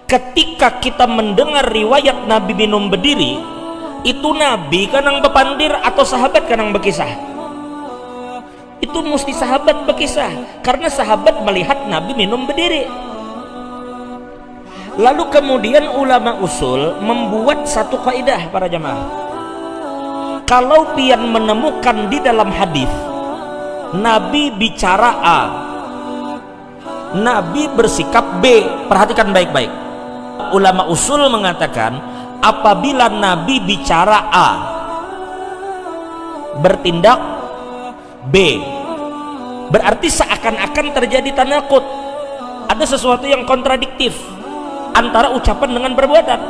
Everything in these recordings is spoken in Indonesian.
ketika kita mendengar riwayat Nabi minum berdiri, itu Nabi kanang bepandir atau sahabat kanang berkisah? Itu mesti sahabat berkisah, karena sahabat melihat Nabi minum berdiri. Lalu kemudian ulama usul membuat satu kaidah para jamaah. Kalau pian menemukan di dalam hadis Nabi bicara A, Nabi bersikap B, perhatikan baik-baik. Ulama usul mengatakan apabila Nabi bicara A, bertindak B, berarti seakan-akan terjadi tanakut, ada sesuatu yang kontradiktif antara ucapan dengan perbuatan.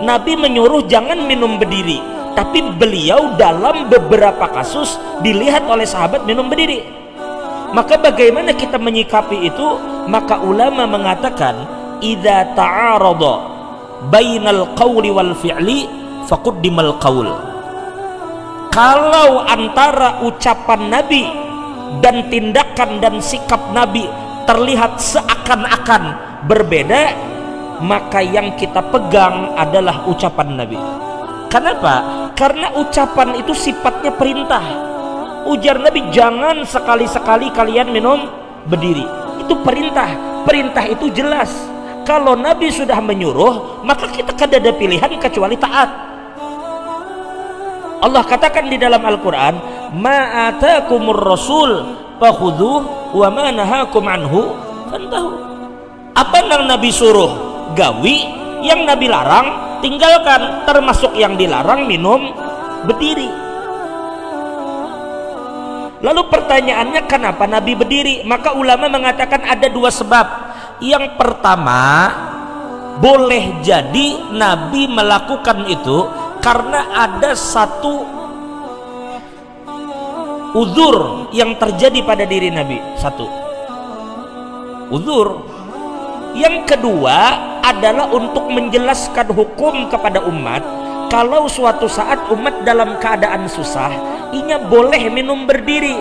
Nabi menyuruh jangan minum berdiri, tapi beliau dalam beberapa kasus dilihat oleh sahabat minum berdiri. Maka bagaimana kita menyikapi itu? Maka ulama mengatakan idza ta'arada bainal qawli wal fi'li faquddimal qaul. Kalau antara ucapan Nabi dan tindakan dan sikap Nabi terlihat seakan-akan berbeda, maka yang kita pegang adalah ucapan Nabi. Kenapa? Karena ucapan itu sifatnya perintah. Ujar Nabi, jangan sekali-sekali kalian minum berdiri. Itu perintah. Perintah itu jelas. Kalau Nabi sudah menyuruh, maka kita kada ada pilihan kecuali taat. Allah katakan di dalam Al-Quran, ma atakumur rasul fakhudhuh wa ma nahakum anhu fantahu. Apa yang Nabi suruh gawi, yang Nabi larang tinggalkan, termasuk yang dilarang minum berdiri. Lalu pertanyaannya, kenapa Nabi berdiri? Maka ulama mengatakan ada dua sebab. Yang pertama, boleh jadi Nabi melakukan itu karena ada satu uzur yang terjadi pada diri Nabi. Satu uzur. Yang kedua adalah untuk menjelaskan hukum kepada umat. Kalau suatu saat umat dalam keadaan susah, inya boleh minum berdiri,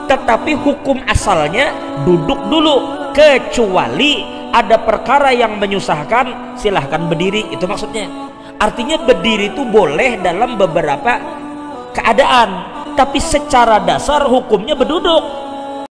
tetapi hukum asalnya duduk dulu. Kecuali ada perkara yang menyusahkan, silahkan berdiri. Itu maksudnya. Artinya berdiri itu boleh dalam beberapa keadaan, tapi secara dasar hukumnya berduduk.